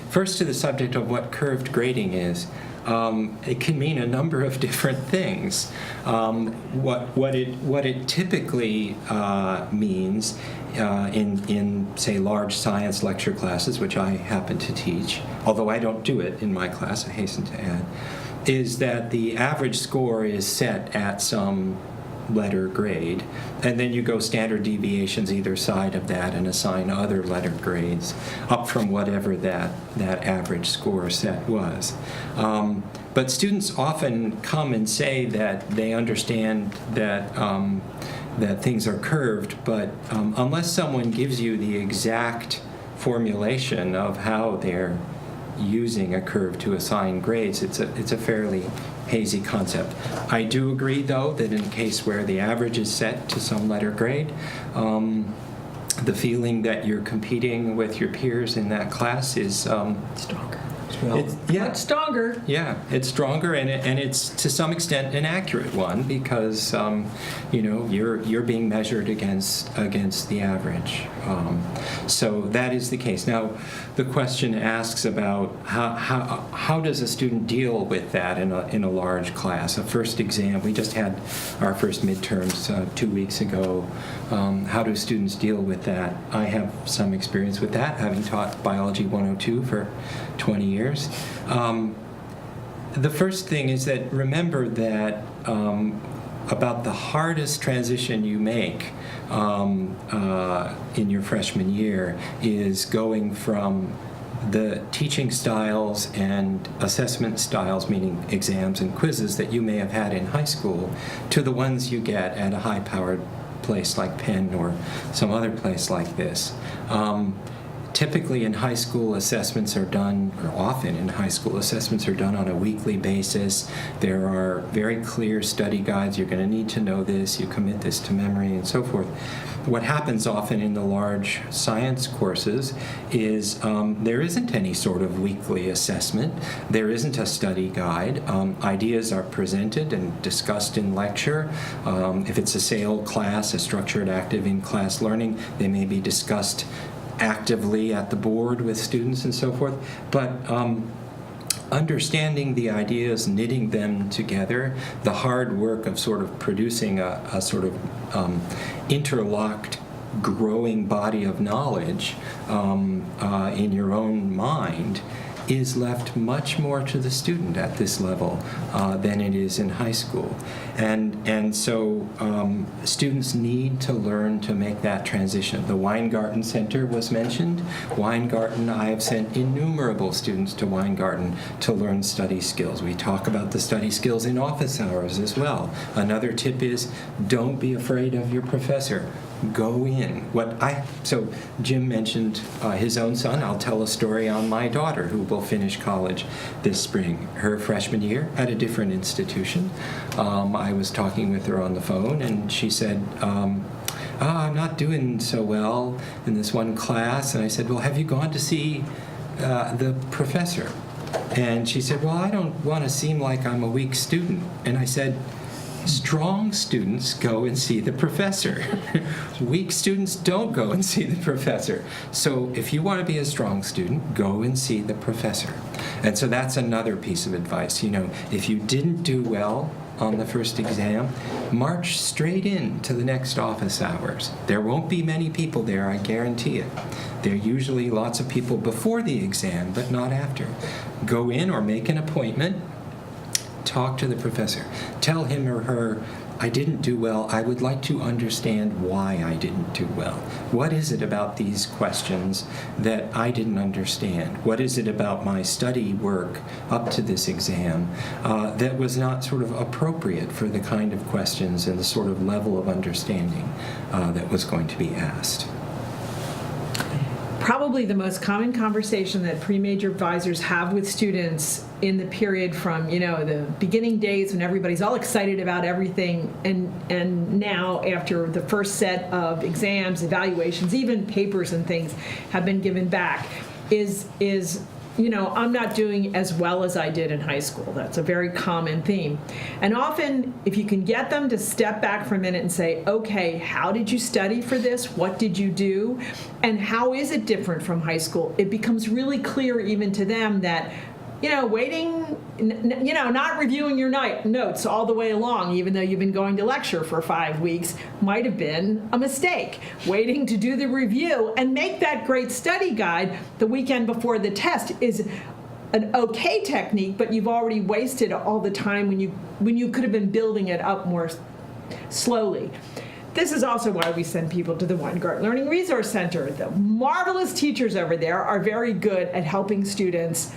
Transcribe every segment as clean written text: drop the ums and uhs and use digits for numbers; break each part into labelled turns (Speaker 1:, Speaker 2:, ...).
Speaker 1: First, to the subject of what curved grading is. It can mean a number of different things. What it typically means in say large science lecture classes, which I happen to teach, although I don't do it in my class, I hasten to add, is that the average score is set at some letter grade, and then you go standard deviations either side of that and assign other letter grades up from whatever that average score set was. But students often come and say that they understand that that things are curved, but unless someone gives you the exact formulation of how they're using a curve to assign grades, it's a fairly hazy concept. I do agree, though, that in a case where the average is set to some letter grade, the feeling that you're competing with your peers in that class is
Speaker 2: stronger. Well,
Speaker 1: it's
Speaker 2: stronger.
Speaker 1: Yeah, it's stronger, and it's to some extent an accurate one because you're being measured against the average. So that is the case. Now, the question asks about how does a student deal with that in a large class? A first exam. We just had our first midterms 2 weeks ago. How do students deal with that? I have some experience with that, having taught Biology 102 for 20 years. The first thing is that remember that about the hardest transition you make in your freshman year is going from the teaching styles and assessment styles, meaning exams and quizzes that you may have had in high school, to the ones you get at a high-powered place like Penn or some other place like this. Typically in high school, assessments are done, or often in high school, assessments are done on a weekly basis. There are very clear study guides. You're going to need to know this. You commit this to memory and so forth. What happens often in the large science courses is there isn't any sort of weekly assessment. There isn't a study guide. Ideas are presented and discussed in lecture. If it's a SAIL class, a structured active in-class learning, they may be discussed actively at the board with students and so forth, but understanding the ideas, knitting them together, the hard work of sort of producing a sort of interlocked, growing body of knowledge in your own mind is left much more to the student at this level than it is in high school. And so students need to learn to make that transition. The Weingarten Center was mentioned. Weingarten, I have sent innumerable students to Weingarten to learn study skills. We talk about the study skills in office hours as well. Another tip is don't be afraid of your professor. Go in. So Jim mentioned his own son. I'll tell a story on my daughter who will finish college this spring. Her freshman year at a different institution. I was talking with her on the phone, and she said, I'm not doing so well in this one class. And I said, well, have you gone to see the professor? And she said, well, I don't want to seem like I'm a weak student. And I said, strong students go and see the professor. Weak students don't go and see the professor. So if you want to be a strong student, go and see the professor. And so that's another piece of advice. If you didn't do well on the first exam, march straight in to the next office hours. There won't be many people there, I guarantee it. There are usually lots of people before the exam, but not after. Go in or make an appointment. Talk to the professor. Tell him or her, I didn't do well. I would like to understand why I didn't do well. What is it about these questions that I didn't understand? What is it about my study work up to this exam that was not sort of appropriate for the kind of questions and the sort of level of understanding that was going to be asked?
Speaker 2: Probably the most common conversation that pre-major advisors have with students in the period from, the beginning days when everybody's all excited about everything and now after the first set of exams, evaluations, even papers and things have been given back is I'm not doing as well as I did in high school. That's a very common theme. And often, if you can get them to step back for a minute and say, okay, how did you study for this? What did you do? And how is it different from high school? It becomes really clear even to them that waiting, not reviewing your notes all the way along, even though you've been going to lecture for 5 weeks, might have been a mistake. Waiting to do the review and make that great study guide the weekend before the test is an okay technique, but you've already wasted all the time when you could have been building it up more slowly. This is also why we send people to the Weingart Learning Resource Center. The marvelous teachers over there are very good at helping students.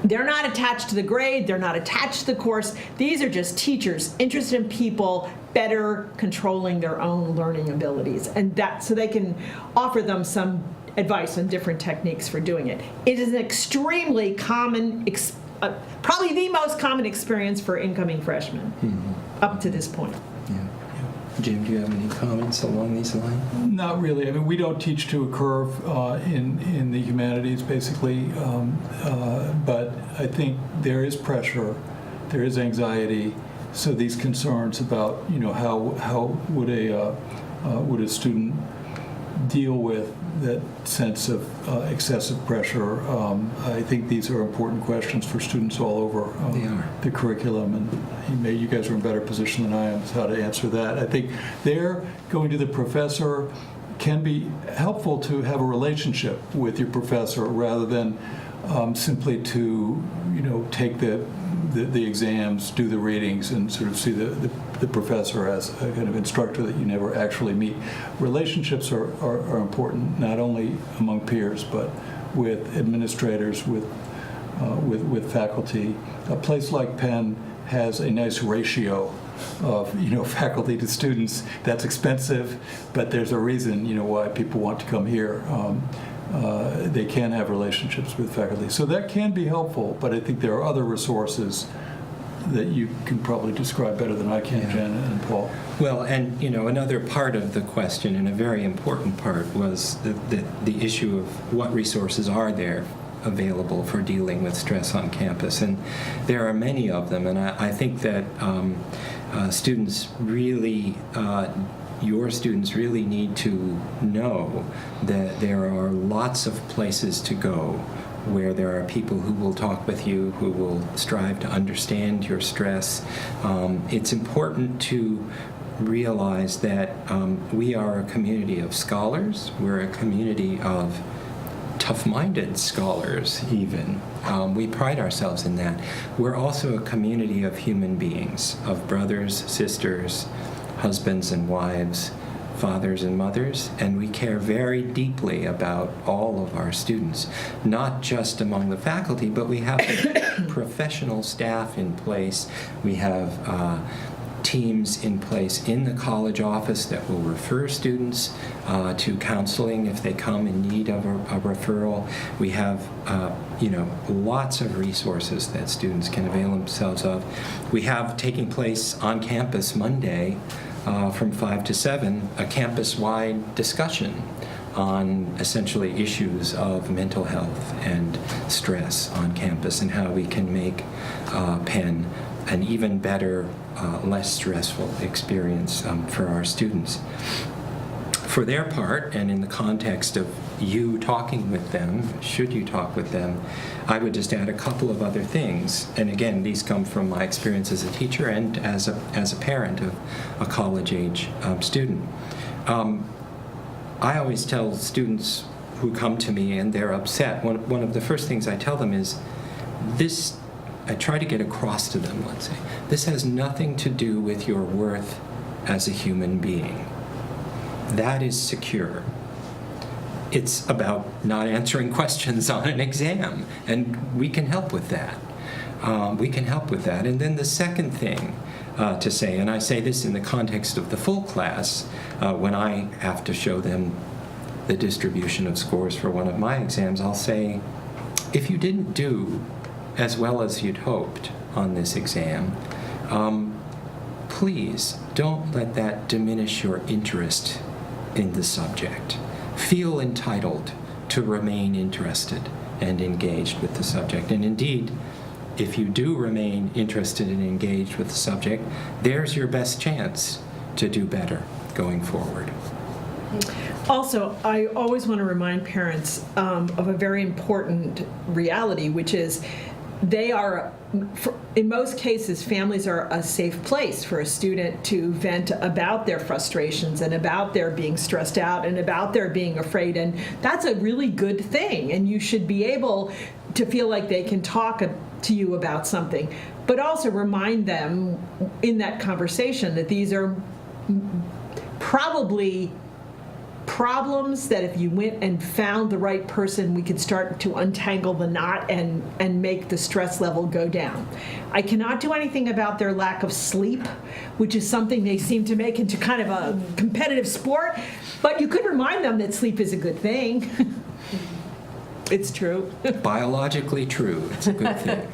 Speaker 2: They're not attached to the grade, they're not attached to the course. These are just teachers interested in people better controlling their own learning abilities, and so they can offer them some advice on different techniques for doing it. It is an extremely common, probably the most common experience for incoming freshmen up to this point.
Speaker 1: Yeah. Jim, do you have any comments along these lines?
Speaker 3: Not really. I mean, we don't teach to a curve in the humanities, basically. But I think there is pressure, there is anxiety. So these concerns about, how would a student deal with that sense of excessive pressure? I think these are important questions for students all over the curriculum, and you guys are in a better position than I am as how to answer that. I think going to the professor can be helpful to have a relationship with your professor rather than simply to take the exams, do the readings, and sort of see the professor as a kind of instructor that you never actually meet. Relationships are important, not only among peers, but with administrators, with faculty. A place like Penn has a nice ratio of faculty to students. That's expensive, but there's a reason why people want to come here. They can have relationships with faculty. So that can be helpful, but I think there are other resources that you can probably describe better than I can, Jen and Paul.
Speaker 1: Well, and another part of the question, and a very important part, was the issue of what resources are there available for dealing with stress on campus. And there are many of them, and I think that students really your students really need to know that there are lots of places to go where there are people who will talk with you, who will strive to understand your stress. It's important to realize that we are a community of scholars. We're a community of tough-minded scholars, even. We pride ourselves in that. We're also a community of human beings, of brothers, sisters, husbands and wives, fathers and mothers, and we care very deeply about all of our students, not just among the faculty, but we have professional staff in place. We have teams in place in the college office that will refer students to counseling if they come in need of a referral. We have lots of resources that students can avail themselves of. We have taking place on campus Monday from 5 to 7, a campus-wide discussion on essentially issues of mental health and stress on campus and how we can make Penn an even better, less stressful experience for our students. For their part, and in the context of you talking with them, should you talk with them, I would just add a couple of other things. And again, these come from my experience as a teacher and as a parent of a college-age student. I always tell students who come to me and they're upset, one of the first things I tell them is, I try to get across to them, let's say, this has nothing to do with your worth as a human being. That is secure. It's about not answering questions on an exam, and we can help with that. And then the second thing to say, and I say this in the context of the full class, when I have to show them the distribution of scores for one of my exams, I'll say, if you didn't do as well as you'd hoped on this exam, please don't let that diminish your interest in the subject. Feel entitled to remain interested and engaged with the subject. And indeed, if you do remain interested and engaged with the subject, there's your best chance to do better going forward.
Speaker 2: Also, I always want to remind parents of a very important reality, which is they are, in most cases, families are a safe place for a student to vent about their frustrations and about their being stressed out and about their being afraid. And that's a really good thing. And you should be able to feel like they can talk to you about something, but also remind them in that conversation that these are probably problems that if you went and found the right person, we could start to untangle the knot and make the stress level go down. I cannot do anything about their lack of sleep, which is something they seem to make into kind of a competitive sport, but you could remind them that sleep is a good thing. It's true.
Speaker 1: Biologically true. It's a good thing.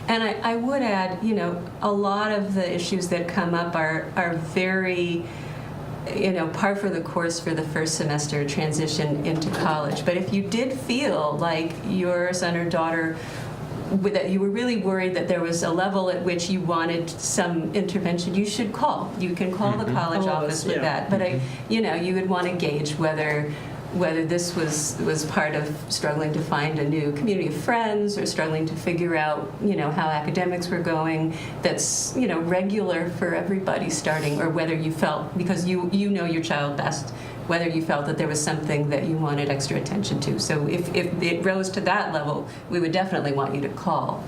Speaker 4: And I would add, a lot of the issues that come up are very, par for the course for the first semester transition into college. But if you did feel like your son or daughter, that you were really worried that there was a level at which you wanted some intervention, you should call. You can call the college office with that. But you would want to gauge whether this was part of struggling to find a new community of friends or struggling to figure out, how academics were going, that's, regular for everybody starting, or whether you felt, because you know your child best, whether you felt that there was something that you wanted extra attention to. So if it rose to that level, we would definitely want you to call.